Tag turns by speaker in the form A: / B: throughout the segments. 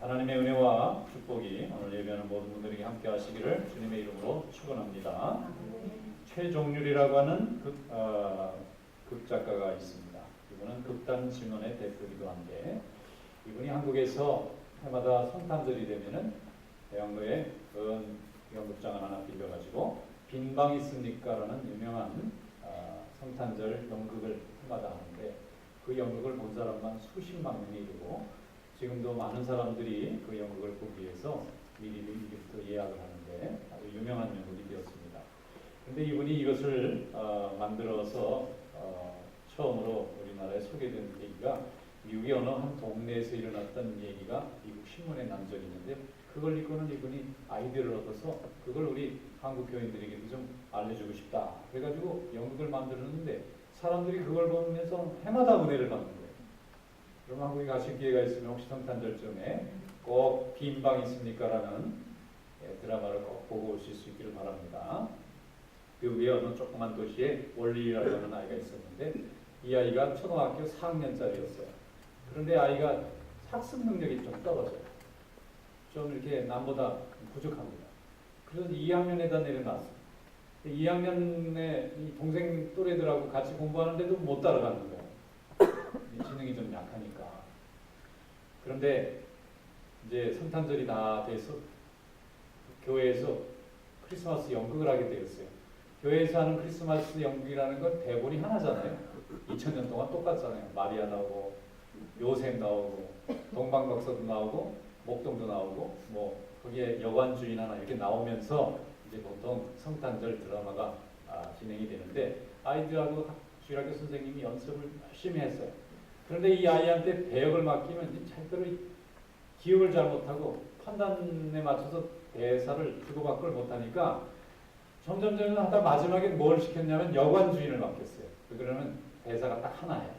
A: 하나님의 은혜와 축복이 오늘 예배하는 모든 분들에게 함께 하시기를 주님의 이름으로 축원합니다. 최종률이라고 하는 극작가가 있습니다. 이분은 극단 증언의 대표이기도 한데 이분이 한국에서 해마다 성탄절이 되면은 대학로에 연극장을 하나 빌려가지고 빈방 있습니까? 라는 유명한 성탄절 연극을 해마다 하는데 그 연극을 본 사람만 수십만 명이 이르고 지금도 많은 사람들이 그 연극을 보기 위해서 미리부터 예약을 하는데 아주 유명한 연극이 되었습니다. 그런데 이분이 이것을 만들어서 처음으로 우리나라에 소개된 계기가 미국의 어느 한 동네에서 일어났던 얘기가 미국 신문에 난 적이 있는데 그걸 읽고는 이분이 아이디어를 얻어서 그걸 우리 한국 교인들에게도 좀 알려주고 싶다. 그래가지고 연극을 만들었는데 사람들이 그걸 보면서 해마다 은혜를 받는 거예요. 그럼 한국에 가실 기회가 있으면 혹시 성탄절쯤에 꼭 빈방 있습니까? 라는 드라마를 꼭 보고 오실 수 있기를 바랍니다. 미국의 어느 조그만 도시에 월리라고 하는 아이가 있었는데 이 아이가 초등학교 4학년짜리였어요. 그런데 아이가 학습 능력이 좀 떨어져요. 좀 이렇게 남보다 부족합니다. 그래서 2학년에다 내려놨어요. 2학년에 동생 또래들하고 같이 공부하는데도 못 따라가는 거예요. 지능이 좀 약하니까. 그런데 이제 성탄절이 다 돼서 교회에서 크리스마스 연극을 하게 되었어요. 교회에서 하는 크리스마스 연극이라는 건 대본이 하나잖아요. 2000년 동안 똑같잖아요. 마리아 나오고 요셉 나오고 동방박사도 나오고 목동도 나오고 뭐 거기에 여관 주인 하나 이렇게 나오면서 이제 보통 성탄절 드라마가 진행이 되는데 아이들하고 주일학교 선생님이 연습을 열심히 했어요. 그런데 이 아이한테 배역을 맡기면 절대로 기억을 잘못하고 판단에 맞춰서 대사를 주고받고를 못하니까 점점 하다 마지막에 뭘 시켰냐면 여관 주인을 맡겼어요. 그러면 대사가 딱 하나예요.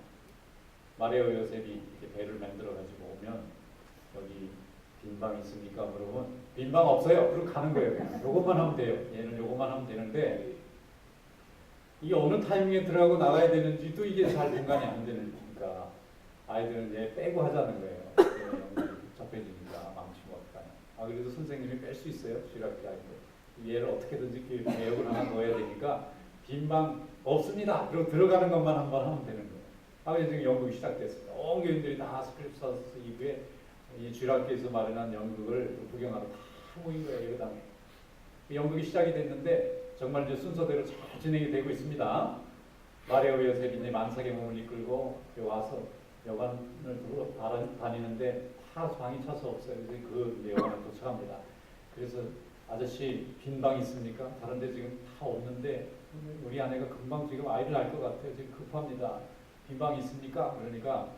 A: 마리아 요셉이 이렇게 배를 만들어가지고 오면 여기 빈방 있습니까? 물어보면 빈방 없어요. 그리고 가는 거예요. 그냥. 요것만 하면 돼요. 얘는 요것만 하면 되는데 이게 어느 타이밍에 들어가고 나가야 되는지도 이게 잘 분간이 안 되니까 아이들은 이제 빼고 하자는 거예요. 복잡해지니까 망치고 어떡하냐. 그래도 선생님이 뺄 수 있어요. 주일학교 아이들. 얘를 어떻게든지 배역을 하나 넣어야 되니까 빈방 없습니다. 그리고 들어가는 것만 한번 하면 되는 거예요. 그래서 지금 연극이 시작됐습니다. 온 교인들이 다 스크립스하우스 이후에 이 주일학교에서 마련한 연극을 구경하러 다 모인 거예요. 예배당에. 연극이 시작이 됐는데 정말 이제 순서대로 잘 진행이 되고 있습니다. 마리아 요셉이 이제 만삭의 몸을 이끌고 와서 여관을 두고 다니는데 다 방이 차서 없어요. 그래서 그 여관에 도착합니다. 그래서 아저씨 빈방 있습니까? 다른 데 지금 다 없는데 우리 아내가 금방 지금 아이를 낳을 것 같아요. 지금 급합니다. 빈방 있습니까? 그러니까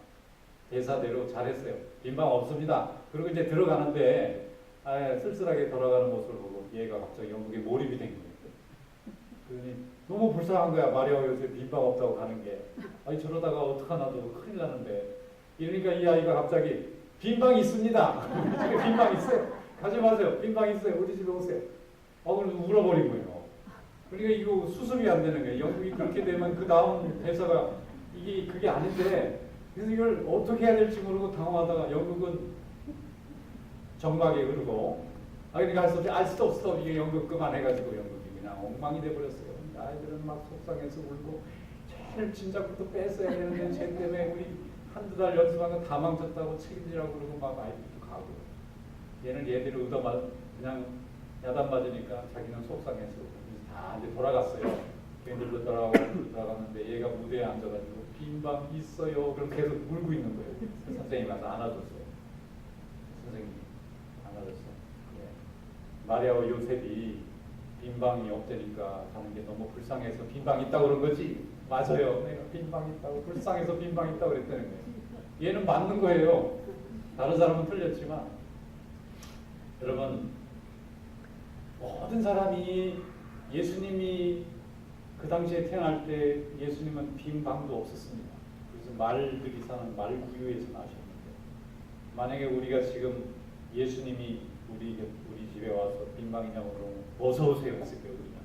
A: 대사대로 잘했어요. 빈방 없습니다. 그리고 이제 들어가는데 쓸쓸하게 돌아가는 모습을 보고 얘가 갑자기 연극에 몰입이 된 거예요. 그러니 너무 불쌍한 거야. 마리아 요셉 빈방 없다고 가는 게. 아니 저러다가 어떡하나 도 큰일 나는데. 이러니까 이 아이가 갑자기 빈방 있습니다. 집에 빈방 있어요. 가지 마세요. 빈방 있어요. 우리 집에 오세요. 그럼 울어버린 거예요. 그러니까 이거 수습이 안 되는 거예요. 연극이 그렇게 되면 그 다음 대사가 그게 아닌데 그래서 이걸 어떻게 해야 될지 모르고 당황하다가 연극은 정막에 흐르고 그러니까 할 수도 없어. 이게 연극 그만해가지고 연극이 그냥 엉망이 돼버렸어요. 아이들은 막 속상해서 울고 제일 진작부터 뺐어야 되는데 쟤 때문에 우리 한두 달 연습한 거 다 망쳤다고 책임지라고 그러고 막 아이들도 가고 얘는 얘대로 그냥 야단 맞으니까 자기는 속상해서 다 이제 돌아갔어요. 걔들도 돌아갔는데 얘가 무대에 앉아가지고 빈방 있어요. 그럼 계속 울고 있는 거예요. 선생님이 와서 안아줬어요. 선생님이 안아줬어요. 마리아 요셉이 빈방이 없다니까 가는 게 너무 불쌍해서 빈방 있다고 그런 거지. 맞아요. 내가 빈방 있다고 불쌍해서 빈방 있다고 그랬다는 거예요. 얘는 맞는 거예요. 다른 사람은 틀렸지만 여러분 모든 사람이 예수님이 그 당시에 태어날 때 예수님은 빈방도 없었습니다. 그래서 말들이 사는 말구유에서 나셨는데 만약에 우리가 지금 예수님이 우리 집에 와서 빈방이냐고 그러면 어서 오세요 했을 거예요. 우리는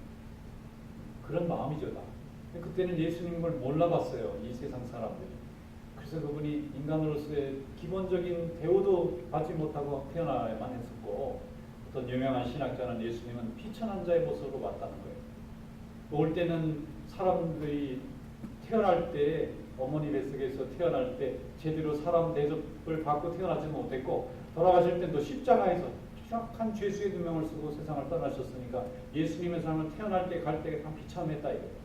A: 그런 마음이죠. 다. 그때는 예수님을 몰라봤어요. 이 세상 사람들이. 그래서 그분이 인간으로서의 기본적인 대우도 받지 못하고 태어나야만 했었고, 어떤 유명한 신학자는 예수님은 피천한 자의 모습으로 왔다는 거예요. 올 때는 사람들이 태어날 때, 어머니 뱃속에서 태어날 때 제대로 사람 대접을 받고 태어나지 못했고, 돌아가실 때도 십자가에서 쫙한 죄수의 누명을 쓰고 세상을 떠나셨으니까 예수님의 삶을 태어날 때 갈 때 다 비참했다 이거예요.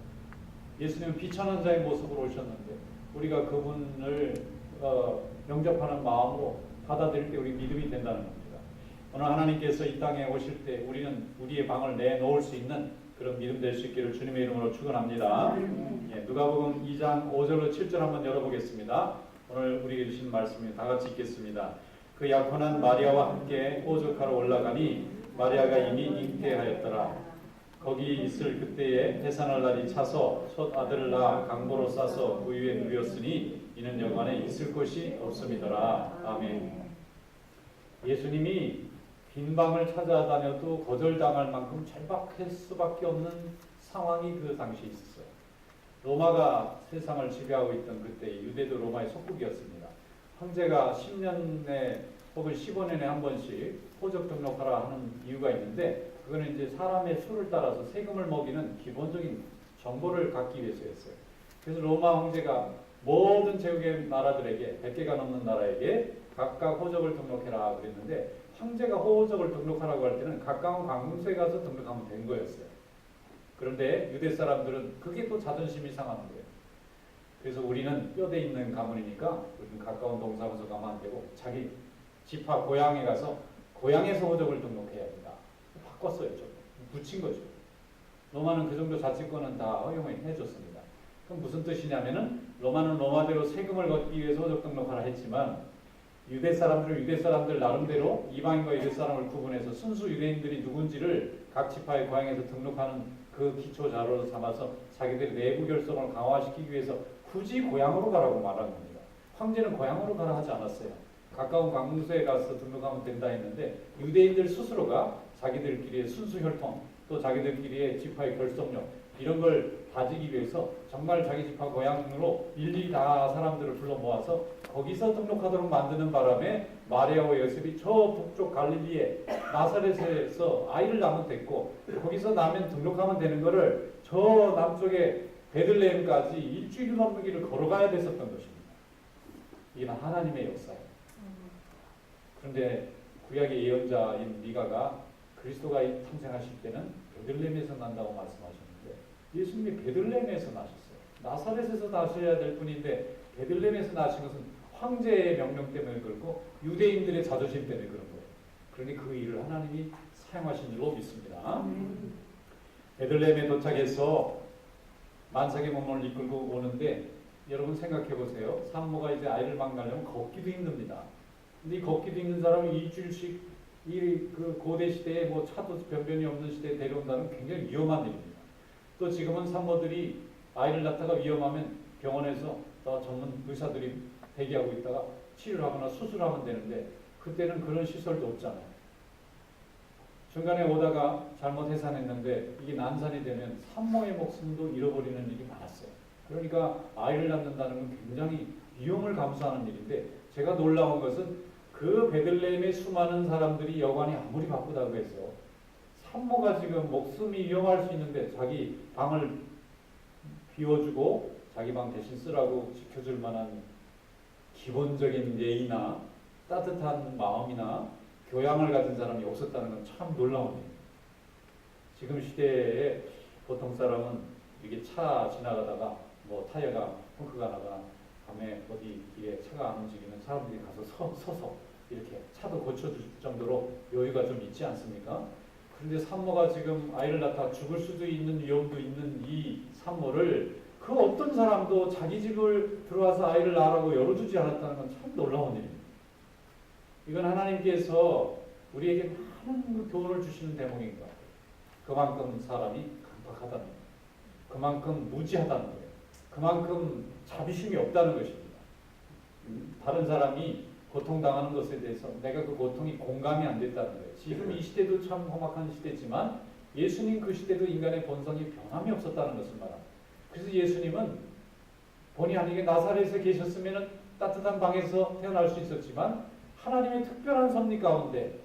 A: 예수님은 비천한 자의 모습으로 오셨는데 우리가 그분을 영접하는 마음으로 받아들일 때 우리 믿음이 된다는 겁니다. 오늘 하나님께서 이 땅에 오실 때 우리는 우리의 방을 내놓을 수 있는 그런 믿음 될 수 있기를 주님의 이름으로 축원합니다. 예, 누가복음 2장 5절로 7절 한번 열어보겠습니다. 오늘 우리에게 주신 말씀이 다 같이 읽겠습니다. 그 약혼한 마리아와 함께 오죽하러 올라가니 마리아가 이미 잉태하였더라. 거기 있을 그때에 해산할 날이 차서 첫 아들을 낳아 강보로 싸서 그 위에 누렸으니 이는 여관에 있을 곳이 없음이더라. 아멘. 예수님이 빈 방을 찾아다녀도 거절당할 만큼 절박할 수밖에 없는 상황이 그 당시에 있었어요. 로마가 세상을 지배하고 있던 그때 유대도 로마의 속국이었습니다. 황제가 10년에 혹은 15년에 한 번씩 호적 등록하라 하는 이유가 있는데, 그거는 이제 사람의 수를 따라서 세금을 먹이는 기본적인 정보를 갖기 위해서였어요. 그래서 로마 황제가 모든 제국의 나라들에게 100개가 넘는 나라에게 각각 호적을 등록해라 그랬는데, 황제가 호적을 등록하라고 할 때는 가까운 관공서에 가서 등록하면 된 거였어요. 그런데 유대 사람들은 그게 또 자존심이 상하는 거예요. 그래서 우리는 뼈대 있는 가문이니까 우리는 가까운 동사무소 가면 안 되고 자기 지파 고향에 가서 고향에서 호적을 등록해야 된다. 바꿨어요. 좀 붙인 거죠. 로마는 그 정도 자치권은 다 허용해 줬습니다. 그럼 무슨 뜻이냐면은 로마는 로마대로 세금을 걷기 위해서 호적 등록하라 했지만 유대 사람들은 유대 사람들 나름대로 이방인과 유대 사람을 구분해서 순수 유대인들이 누군지를 각 지파의 고향에서 등록하는 그 기초 자료로 삼아서 자기들의 내부 결성을 강화시키기 위해서 굳이 고향으로 가라고 말한 겁니다. 황제는 고향으로 가라 하지 않았어요. 가까운 관공서에 가서 등록하면 된다 했는데 유대인들 스스로가 자기들끼리의 순수 혈통 또 자기들끼리의 지파의 결속력 이런 걸 다지기 위해서 정말 자기 지파 고향으로 일일이 다 사람들을 불러 모아서 거기서 등록하도록 만드는 바람에 마리아와 요셉이 저 북쪽 갈릴리에 나사렛에서 아이를 낳으면 됐고, 거기서 나면 등록하면 되는 거를 저 남쪽에 베들레헴까지 일주일 넘는 길을 걸어가야 됐었던 것입니다. 이게 하나님의 역사예요. 그런데 구약의 예언자인 미가가 그리스도가 탄생하실 때는 베들레헴에서 난다고 말씀하셨는데 예수님이 베들레헴에서 나셨어요. 나사렛에서 나셔야 될 분인데 베들레헴에서 나신 것은 황제의 명령 때문에 그렇고 유대인들의 자존심 때문에 그런 거예요. 그러니 그 일을 하나님이 사용하신 줄로 믿습니다. 베들레헴에 도착해서 만삭의 몸을 이끌고 오는데 여러분 생각해 보세요. 산모가 이제 아이를 막 낳으려면 걷기도 힘듭니다. 근데 이 걷기도 힘든 사람을 일주일씩 그 고대 시대에 뭐 차도 변변이 없는 시대에 데려온다는 굉장히 위험한 일입니다. 또 지금은 산모들이 아이를 낳다가 위험하면 병원에서 전문 의사들이 대기하고 있다가 치료를 하거나 수술하면 되는데 그때는 그런 시설도 없잖아요. 중간에 오다가 잘못 해산했는데 이게 난산이 되면 산모의 목숨도 잃어버리는 일이 많았어요. 그러니까 아이를 낳는다는 건 굉장히 위험을 감수하는 일인데, 제가 놀라운 것은 그 베들레헴의 수많은 사람들이 여관이 아무리 바쁘다고 해서 산모가 지금 목숨이 위험할 수 있는데 자기 방을 비워주고 자기 방 대신 쓰라고 지켜줄 만한 기본적인 예의나 따뜻한 마음이나 교양을 가진 사람이 없었다는 건 참 놀라운 일입니다. 지금 시대에 보통 사람은 이게 차 지나가다가 뭐 타이어가 펑크가 나거나 밤에 어디 길에 차가 안 움직이면 사람들이 가서 서서 이렇게 차도 고쳐줄 정도로 여유가 좀 있지 않습니까? 그런데 산모가 지금 아이를 낳다 죽을 수도 있는 위험도 있는 이 산모를 그 어떤 사람도 자기 집을 들어와서 아이를 낳으라고 열어주지 않았다는 건 참 놀라운 일입니다. 이건 하나님께서 우리에게 많은 교훈을 주시는 대목인 것 같아요. 그만큼 사람이 강박하다는 거예요. 그만큼 무지하다는 거예요. 그만큼 자비심이 없다는 것입니다. 다른 사람이 고통당하는 것에 대해서 내가 그 고통이 공감이 안 됐다는 거예요. 지금 이 시대도 참 험악한 시대지만 예수님 그 시대도 인간의 본성이 변함이 없었다는 것을 말합니다. 그래서 예수님은 본의 아니게 나사렛에 계셨으면 따뜻한 방에서 태어날 수 있었지만 하나님의 특별한 섭리 가운데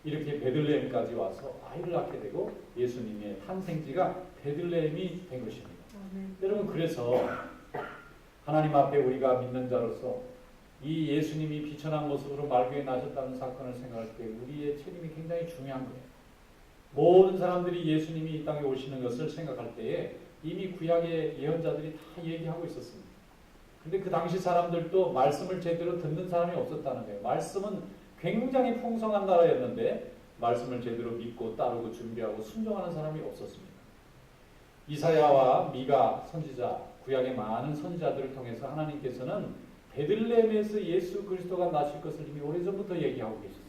A: 이렇게 베들레헴까지 와서 아이를 낳게 되고 예수님의 탄생지가 베들레헴이 된 것입니다. 여러분, 그래서 하나님 앞에 우리가 믿는 자로서 이 예수님이 비천한 모습으로 말교에 나셨다는 사건을 생각할 때 우리의 책임이 굉장히 중요한 거예요. 모든 사람들이 예수님이 이 땅에 오시는 것을 생각할 때에 이미 구약의 예언자들이 다 얘기하고 있었습니다. 근데 그 당시 사람들도 말씀을 제대로 듣는 사람이 없었다는 거예요. 말씀은 굉장히 풍성한 나라였는데 말씀을 제대로 믿고 따르고 준비하고 순종하는 사람이 없었습니다. 이사야와 미가 선지자, 구약의 많은 선지자들을 통해서 하나님께서는 베들레헴에서 예수 그리스도가 나실 것을 이미 오래전부터 얘기하고 계셨어요.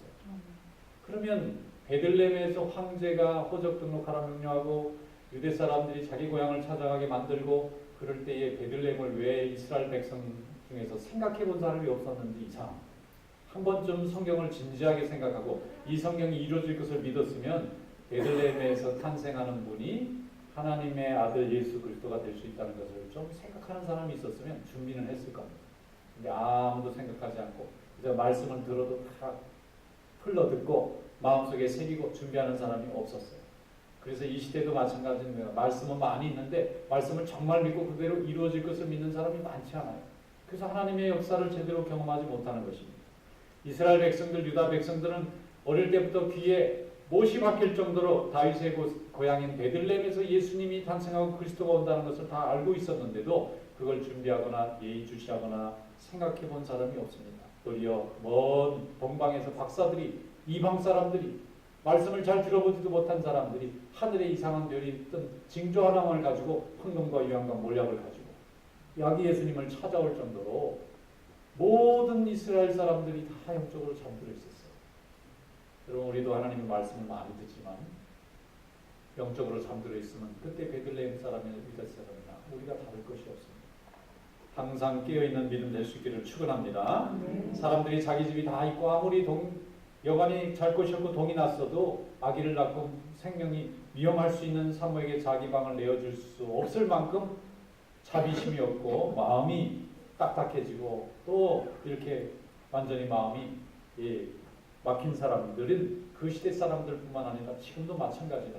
A: 그러면 베들레헴에서 황제가 호적 등록하라 명령하고 유대 사람들이 자기 고향을 찾아가게 만들고 그럴 때에 베들레헴을 왜 이스라엘 백성 중에서 생각해 본 사람이 없었는지 이상. 한 번쯤 성경을 진지하게 생각하고 이 성경이 이루어질 것을 믿었으면 베들레헴에서 탄생하는 분이 하나님의 아들 예수 그리스도가 될 수 있다는 것을 좀 생각하는 사람이 있었으면 준비는 했을 겁니다. 근데 아무도 생각하지 않고 이제 말씀을 들어도 다 흘러 듣고 마음속에 새기고 준비하는 사람이 없었어요. 그래서 이 시대도 마찬가지입니다. 말씀은 많이 있는데 말씀을 정말 믿고 그대로 이루어질 것을 믿는 사람이 많지 않아요. 그래서 하나님의 역사를 제대로 경험하지 못하는 것입니다. 이스라엘 백성들, 유다 백성들은 어릴 때부터 귀에 못이 박힐 정도로 다윗의 고향인 베들레헴에서 예수님이 탄생하고 그리스도가 온다는 것을 다 알고 있었는데도 그걸 준비하거나 예의주시하거나 생각해 본 사람이 없습니다. 도리어 먼 동방에서 박사들이, 이방 사람들이, 말씀을 잘 들어보지도 못한 사람들이 하늘에 이상한 별이 뜬 징조 하나만을 가지고 황금과 유황과 몰약을 가지고 아기 예수님을 찾아올 정도로 모든 이스라엘 사람들이 다 영적으로 잠들어 있었어요. 여러분, 우리도 하나님의 말씀을 많이 듣지만 영적으로 잠들어 있으면 그때 베들레헴 사람이나 유다 사람이나 우리가 다를 것이 없습니다. 항상 깨어있는 믿음 될 수 있기를 축원합니다. 사람들이 자기 집이 다 있고 아무리 여간이 잘 것이 없고 동이 났어도 아기를 낳고 생명이 위험할 수 있는 사모에게 자기 방을 내어줄 수 없을 만큼 자비심이 없고 마음이 딱딱해지고 또 이렇게 완전히 마음이 막힌 사람들은 그 시대 사람들뿐만 아니라 지금도 마찬가지다.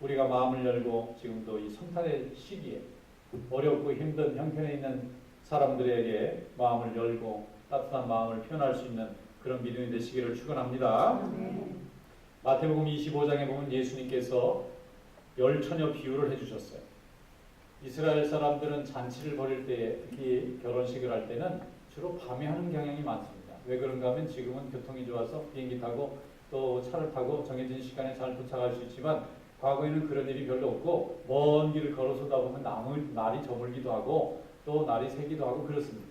A: 우리가 마음을 열고 지금도 이 성탄의 시기에 어렵고 힘든 형편에 있는 사람들에게 마음을 열고 따뜻한 마음을 표현할 수 있는 그런 믿음이 되시기를 축원합니다. 마태복음 25장에 보면 예수님께서 열처녀 비유를 해주셨어요. 이스라엘 사람들은 잔치를 벌일 때, 특히 결혼식을 할 때는 주로 밤에 하는 경향이 많습니다. 왜 그런가 하면 지금은 교통이 좋아서 비행기 타고 또 차를 타고 정해진 시간에 잘 도착할 수 있지만 과거에는 그런 일이 별로 없고 먼 길을 걸어서다 보면 날이 저물기도 하고 또 날이 새기도 하고 그렇습니다.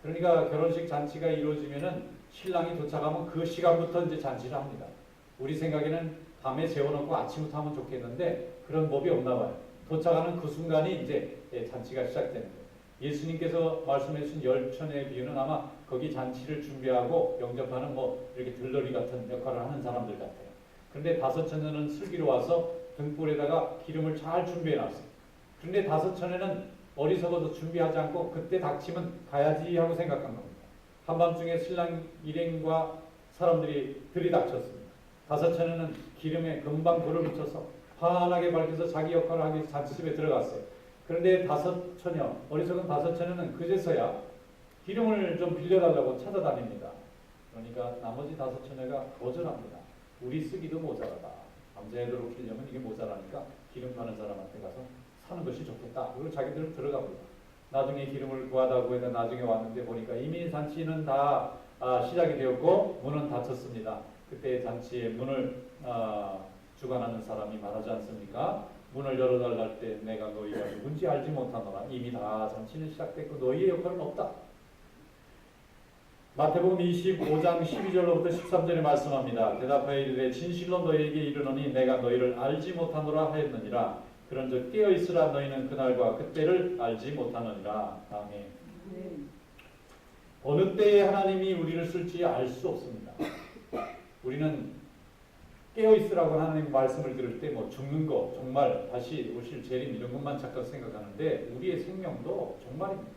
A: 그러니까 결혼식 잔치가 이루어지면은 신랑이 도착하면 그 시간부터 이제 잔치를 합니다. 우리 생각에는 밤에 재워놓고 아침부터 하면 좋겠는데 그런 법이 없나 봐요. 도착하는 그 순간이 이제 잔치가 시작되는 거예요. 예수님께서 말씀해 주신 열처녀의 비유는 아마 거기 잔치를 준비하고 영접하는 이렇게 들러리 같은 역할을 하는 사람들 같아요. 그런데 다섯 처녀는 슬기로 와서 등불에다가 기름을 잘 준비해 놨어요. 그런데 다섯 처녀는 어리석어서 준비하지 않고 그때 닥치면 가야지 하고 생각한 겁니다. 한밤중에 신랑 일행과 사람들이 들이닥쳤습니다. 다섯 처녀는 기름에 금방 불을 붙여서 환하게 밝혀서 자기 역할을 하기 위해서 잔치집에 들어갔어요. 그런데 다섯 처녀, 어리석은 다섯 처녀는 그제서야 기름을 좀 빌려달라고 찾아다닙니다. 그러니까 나머지 다섯 처녀가 거절합니다. 우리 쓰기도 모자라다. 밤새도록 키려면 이게 모자라니까 기름 파는 사람한테 가서 사는 것이 좋겠다. 그리고 자기들은 들어갑니다. 나중에 기름을 구하다 구해다 나중에 왔는데 보니까 이미 잔치는 다 시작이 되었고 문은 닫혔습니다. 그때 잔치의 문을 주관하는 사람이 말하지 않습니까? 문을 열어달라 할 때 내가 너희가 누군지 알지 못하노라. 이미 다 잔치는 시작됐고 너희의 역할은 없다. 마태복음 25장 12절로부터 13절에 말씀합니다. 대답하여 이르되 진실로 너희에게 이르노니 내가 너희를 알지 못하노라 하였느니라. 그런즉 깨어 있으라. 너희는 그날과 그때를 알지 못하느니라. 아멘. 어느 때에 하나님이 우리를 쓸지 알 수 없습니다. 우리는 깨어 있으라고 하나님 말씀을 들을 때 죽는 거, 정말 다시 오실 재림 이런 것만 잠깐 생각하는데 우리의 생명도 정말입니다.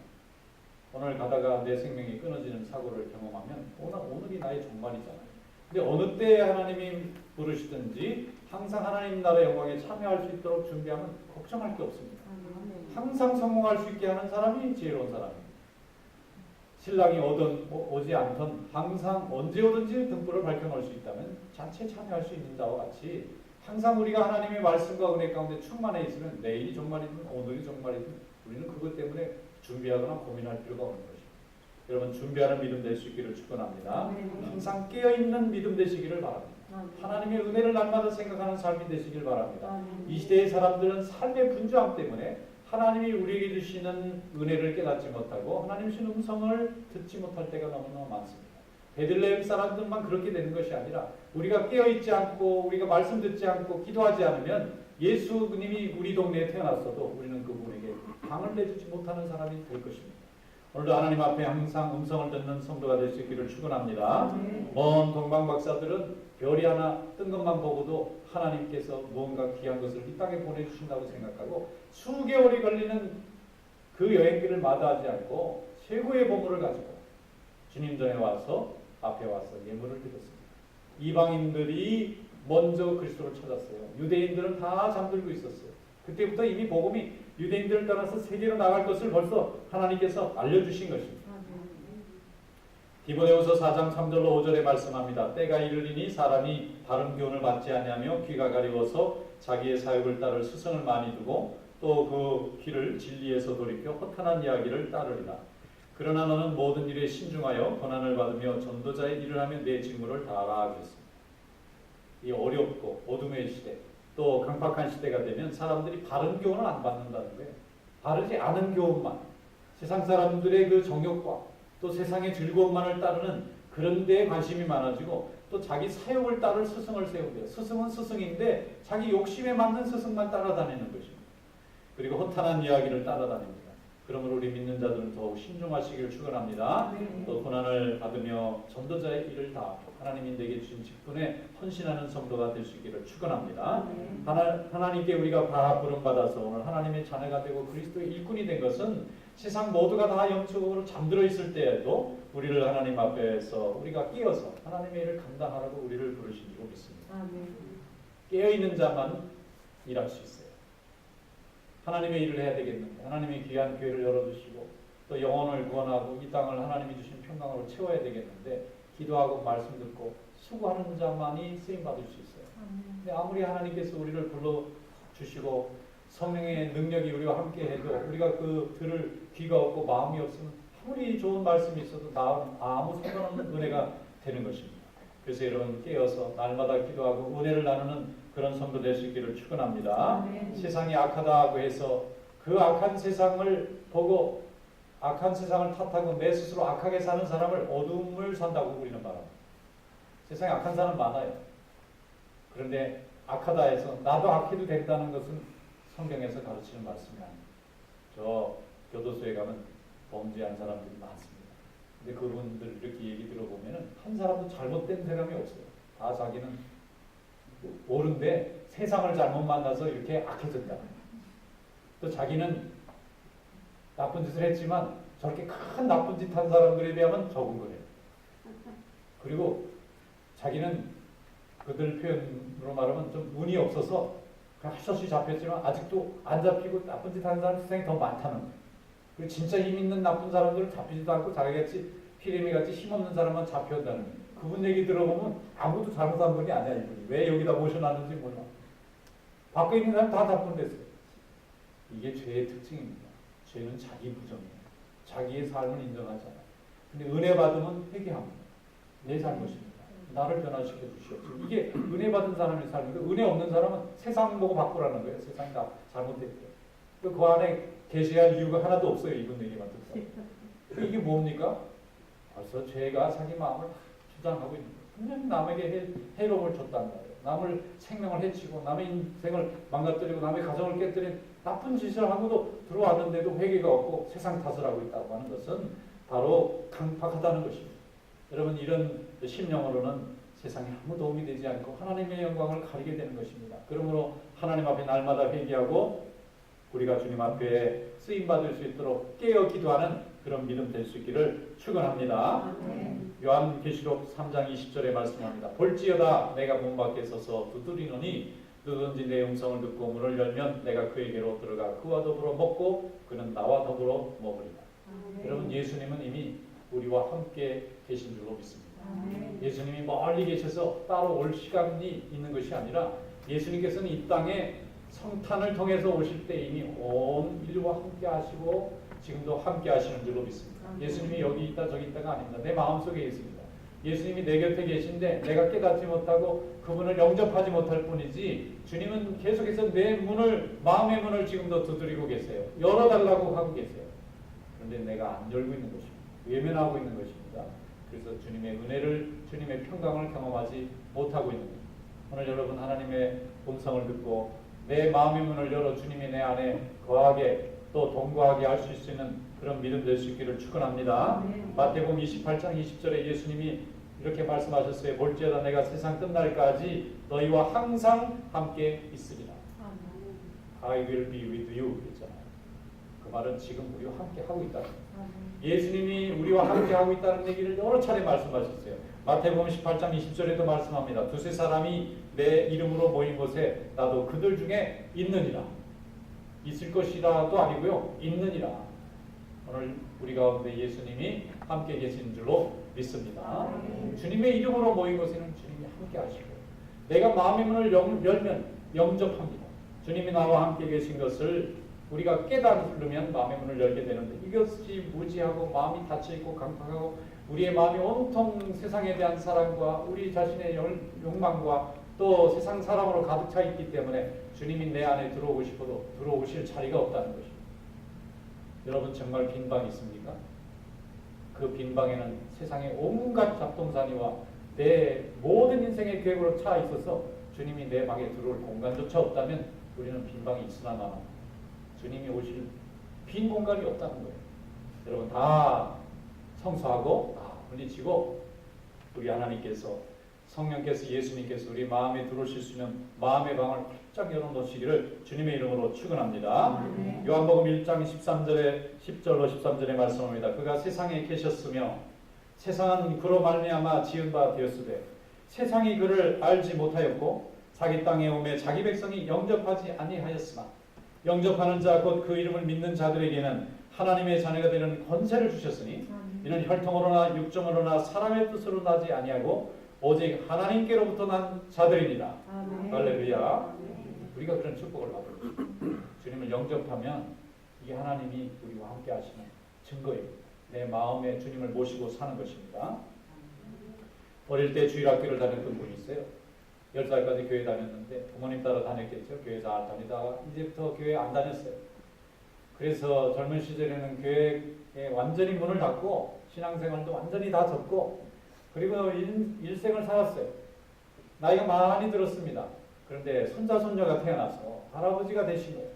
A: 오늘 가다가 내 생명이 끊어지는 사고를 경험하면 오늘이 나의 종말이잖아요. 근데 어느 때 하나님이 부르시든지 항상 하나님 나라의 영광에 참여할 수 있도록 준비하면 걱정할 게 없습니다. 항상 성공할 수 있게 하는 사람이 지혜로운 사람입니다. 신랑이 오지 않던 항상 언제 오든지 등불을 밝혀놓을 수 있다면 자체 참여할 수 있는 자와 같이 항상 우리가 하나님의 말씀과 은혜 가운데 충만해 있으면 내일이 종말이든 오늘이 종말이든 우리는 그것 때문에 준비하거나 고민할 필요가 없는 것입니다. 여러분 준비하는 믿음 될 수 있기를 축원합니다. 항상 깨어있는 믿음 되시기를 바랍니다. 하나님의 은혜를 날마다 생각하는 삶이 되시길 바랍니다. 이 시대의 사람들은 삶의 분주함 때문에 하나님이 우리에게 주시는 은혜를 깨닫지 못하고 하나님 주신 음성을 듣지 못할 때가 너무너무 많습니다. 베들레헴 사람들만 그렇게 되는 것이 아니라 우리가 깨어있지 않고 우리가 말씀 듣지 않고 기도하지 않으면 예수님이 우리 동네에 태어났어도 우리는 그분에게 방을 내주지 못하는 사람이 될 것입니다. 오늘도 하나님 앞에 항상 음성을 듣는 성도가 될 수 있기를 축원합니다. 먼 동방 박사들은 별이 하나 뜬 것만 보고도 하나님께서 무언가 귀한 것을 이 땅에 보내주신다고 생각하고 수개월이 걸리는 그 여행길을 마다하지 않고 최고의 보물을 가지고 주님 전에 와서 앞에 와서 예물을 드렸습니다. 이방인들이 먼저 그리스도를 찾았어요. 유대인들은 다 잠들고 있었어요. 그때부터 이미 복음이 유대인들을 떠나서 세계로 나갈 것을 벌써 하나님께서 알려주신 것입니다. 디모데후서 4장 3절로 5절에 말씀합니다. 때가 이르리니 사람이 바른 교훈을 받지 아니하며 귀가 가리워서 자기의 사욕을 따를 스승을 많이 두고 또 그 귀를 진리에서 돌이켜 허탄한 이야기를 따르리라. 그러나 너는 모든 일에 신중하여 고난을 받으며 전도자의 일을 하며 내 직무를 다하라 하겠습니다. 이 어렵고 어둠의 시대 또 강팍한 시대가 되면 사람들이 바른 교훈을 안 받는다는 거예요. 바르지 않은 교훈만 세상 사람들의 그 정욕과 또 세상의 즐거움만을 따르는 그런 데에 관심이 많아지고 또 자기 사욕을 따를 스승을 세운대요. 스승은 스승인데 자기 욕심에 맞는 스승만 따라다니는 것입니다. 그리고 허탄한 이야기를 따라다닙니다. 그러므로 우리 믿는 자들은 더욱 신중하시기를 축원합니다. 또 고난을 받으며 전도자의 일을 다 하나님이 내게 주신 직분에 헌신하는 성도가 될 수 있기를 축원합니다. 하나님께 우리가 다 부름받아서 오늘 하나님의 자녀가 되고 그리스도의 일꾼이 된 것은 세상 모두가 다 영적으로 잠들어 있을 때에도 우리를 하나님 앞에서 우리가 깨어서 하나님의 일을 감당하라고 우리를 부르신 줄 믿습니다. 깨어있는 자만 일할 수 있어요. 하나님의 일을 해야 되겠는데 하나님의 귀한 교회를 열어주시고 또 영혼을 구원하고 이 땅을 하나님이 주신 평강으로 채워야 되겠는데 기도하고 말씀 듣고 수고하는 자만이 쓰임받을 수 있어요. 근데 아무리 하나님께서 우리를 불러주시고 성령의 능력이 우리와 함께 해도 우리가 그 들을 귀가 없고 마음이 없으면 아무리 좋은 말씀이 있어도 아무 상관없는 은혜가 되는 것입니다. 그래서 여러분 깨어서 날마다 기도하고 은혜를 나누는 그런 성도 될 수 있기를 축원합니다. 세상이 악하다고 해서 그 악한 세상을 보고 악한 세상을 탓하고 내 스스로 악하게 사는 사람을 어둠을 산다고 우리는 말합니다. 세상에 악한 사람 많아요. 그런데 악하다 해서 나도 악해도 된다는 것은 성경에서 가르치는 말씀이 아닙니다. 저 교도소에 가면 범죄한 사람들이 많습니다. 근데 그분들 이렇게 얘기 들어보면은 한 사람도 잘못된 사람이 없어요. 다 자기는 옳은데 세상을 잘못 만나서 이렇게 악해졌다. 또 자기는 나쁜 짓을 했지만 저렇게 큰 나쁜 짓 한 사람들에 비하면 적은 거래요. 그리고 자기는 그들 표현으로 말하면 좀 운이 없어서 핫샷이 잡혔지만 아직도 안 잡히고 나쁜 짓 하는 사람 세상에 더 많다는 거예요. 그리고 진짜 힘 있는 나쁜 사람들은 잡히지도 않고 자기같이 피레미같이 힘없는 사람만 잡혀온다는 거예요. 그분 얘기 들어보면 아무도 잘못한 분이 아니야. 이분이 왜 여기다 모셔놨는지 몰라. 밖에 있는 사람 다 잡혀됐어요. 이게 죄의 특징입니다. 죄는 자기 부정이에요. 자기의 삶을 인정하지 않아요. 근데 은혜 받으면 회개합니다. 내 잘못입니다. 나를 변화시켜 주시옵소서. 이게 은혜 받은 사람의 삶인데 은혜 없는 사람은 세상 보고 바꾸라는 거예요. 세상이 다 잘못됐대요. 그 안에 계셔야 이유가 하나도 없어요. 이분 얘기만 듣다. 이게 뭡니까? 벌써 죄가 자기 마음을 주장하고 있는 거예요. 분명히 남에게 해로움을 줬단 말이에요. 남을 생명을 해치고 남의 인생을 망가뜨리고 남의 가정을 깨뜨린 나쁜 짓을 하고도 들어왔는데도 회개가 없고 세상 탓을 하고 있다고 하는 것은 바로 강팍하다는 것입니다. 여러분 이런 심령으로는 세상에 아무 도움이 되지 않고 하나님의 영광을 가리게 되는 것입니다. 그러므로 하나님 앞에 날마다 회개하고 우리가 주님 앞에 쓰임받을 수 있도록 깨어 기도하는 그런 믿음 될 수 있기를 축원합니다. 요한계시록 3장 20절에 말씀합니다. 볼지어다 내가 문 밖에 서서 두드리노니 누구든지 내 음성을 듣고 문을 열면 내가 그에게로 들어가 그와 더불어 먹고 그는 나와 더불어 먹으리라. 여러분, 예수님은 이미 우리와 함께 계신 줄로 믿습니다. 예수님이 멀리 계셔서 따로 올 시간이 있는 것이 아니라 예수님께서는 이 땅에 성탄을 통해서 오실 때 이미 온 인류와 함께 하시고 지금도 함께 하시는 줄로 믿습니다. 예수님이 여기 있다 저기 있다가 아닙니다. 내 마음속에 있습니다. 예수님이 내 곁에 계신데 내가 깨닫지 못하고 그분을 영접하지 못할 뿐이지, 주님은 계속해서 내 문을, 마음의 문을 지금도 두드리고 계세요. 열어달라고 하고 계세요. 그런데 내가 안 열고 있는 것입니다. 외면하고 있는 것입니다. 그래서 주님의 은혜를, 주님의 평강을 경험하지 못하고 있는 것입니다. 오늘 여러분, 하나님의 음성을 듣고 내 마음의 문을 열어 주님이 내 안에 거하게 또 동거하게 할 수 있는 그런 믿음 될 수 있기를 축원합니다. 마태복음 28장 20절에 예수님이 이렇게 말씀하셨어요. 볼지어다 내가 세상 끝날까지 너희와 항상 함께 있으리라. I will be with you 그랬잖아요. 그 말은 지금 우리와 함께 하고 있다는 거예요. 예수님이 우리와 함께 하고 있다는 얘기를 여러 차례 말씀하셨어요. 마태복음 18장 20절에도 말씀합니다. 두세 사람이 내 이름으로 모인 곳에 나도 그들 중에 있느니라. 있을 것이라도 아니고요, 있느니라. 오늘 우리 가운데 예수님이 함께 계신 줄로 믿습니다. 주님의 이름으로 모인 곳에는 주님이 함께 하시고, 내가 마음의 문을 열면 영접합니다. 주님이 나와 함께 계신 것을 우리가 깨달으면 마음의 문을 열게 되는데, 이것이 무지하고 마음이 닫혀있고 강팍하고 우리의 마음이 온통 세상에 대한 사랑과 우리 자신의 욕망과 또 세상 사람으로 가득 차 있기 때문에 주님이 내 안에 들어오고 싶어도 들어오실 자리가 없다는 것입니다. 여러분, 정말 빈 방이 있습니까? 그 빈 방에는 세상의 온갖 잡동사니와 내 모든 인생의 계획으로 차 있어서 주님이 내 방에 들어올 공간조차 없다면 우리는 빈 방이 있으나 마나 주님이 오실 빈 공간이 없다는 거예요. 여러분, 다 청소하고 다 물리치고 우리 하나님께서, 성령께서, 예수님께서 우리 마음에 들어오실 수 있는 마음의 방을 활짝 열어놓으시기를 주님의 이름으로 축원합니다. 요한복음 1장 10절로 13절에 말씀합니다. 그가 세상에 계셨으며 세상은 그로 말미암아 지은 바 되었으되 세상이 그를 알지 못하였고 자기 땅에 오매 자기 백성이 영접하지 아니하였으나 영접하는 자 곧 그 이름을 믿는 자들에게는 하나님의 자녀가 되는 권세를 주셨으니 이는 혈통으로나 육정으로나 사람의 뜻으로 나지 아니하고 오직 하나님께로부터 난 자들입니다. 할렐루야. 우리가 그런 축복을 받고 있습니다. 주님을 영접하면 이게 하나님이 우리와 함께 하시는 증거예요. 내 마음에 주님을 모시고 사는 것입니다. 어릴 때 주일학교를 다녔던 분이 있어요. 10살까지 교회 다녔는데 부모님 따라 다녔겠죠. 교회 잘 다니다가 이제부터 교회 안 다녔어요. 그래서 젊은 시절에는 교회에 완전히 문을 닫고 신앙생활도 완전히 다 접고 그리고 일생을 살았어요. 나이가 많이 들었습니다. 그런데 손자 손녀가 태어나서 할아버지가 되신 거예요.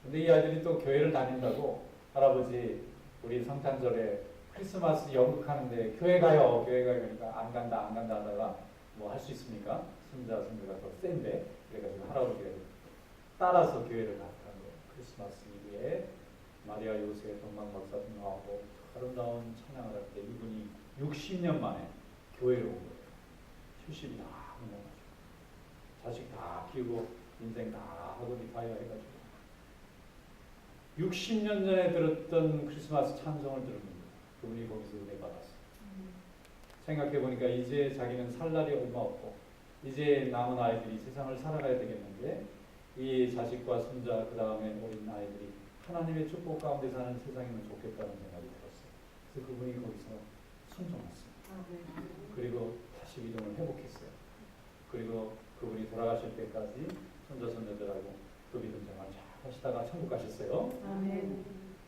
A: 근데 이 아이들이 또 교회를 다닌다고, 할아버지 우리 성탄절에 크리스마스 연극하는데 교회 가요 그러니까 안 간다 하다가 뭐 할 수 있습니까? 손자 손녀가 더 센데, 그래가지고 할아버지가 따라서 교회를 갔다는 거예요. 크리스마스 이브에 마리아 요셉 동방박사 등하고 아름다운 찬양을 할 때 이분이 60년 만에 교회로 온 거예요. 70이 다 넘어가지고 자식 다 키우고 인생 다 하고 리타이어 해가지고 60년 전에 들었던 크리스마스 찬송을 들은 겁니다. 그분이 거기서 은혜 받았어요. 생각해보니까 이제 자기는 살 날이 얼마 없고 이제 남은 아이들이 세상을 살아가야 되겠는데 이 자식과 손자 그 다음에 어린 아이들이 하나님의 축복 가운데 사는 세상이면 좋겠다는 생각이 들었어요. 그래서 그분이 거기서 순종했습니다. 그리고 다시 믿음을 회복했어요. 그리고 그분이 돌아가실 때까지 손자 손녀들하고 그 믿음 생활 잘 하시다가 천국 가셨어요. 아멘.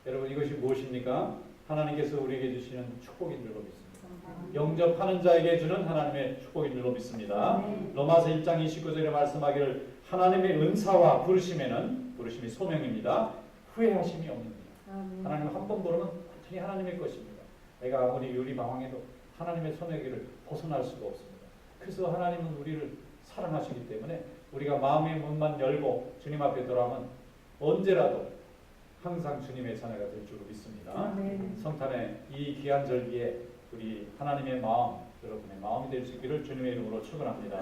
A: 여러분, 이것이 무엇입니까? 하나님께서 우리에게 주시는 축복인 줄로 믿습니다. 영접하는 자에게 주는 하나님의 축복인 줄로 믿습니다. 로마서 1장 29절에 말씀하기를 하나님의 은사와 부르심이 소명입니다. 후회하심이 없느니라. 하나님 한 번 부르면 완전히 하나님의 것입니다. 내가 아무리 유리망황해도 하나님의 손에게를 벗어날 수가 없습니다. 그래서 하나님은 우리를 사랑하시기 때문에 우리가 마음의 문만 열고 주님 앞에 돌아오면 언제라도 항상 주님의 자녀가 될 줄 믿습니다.
B: 네.
A: 성탄의 이 귀한 절기에 우리 하나님의 마음, 여러분의 마음이 될 수 있기를 주님의 이름으로 축원합니다.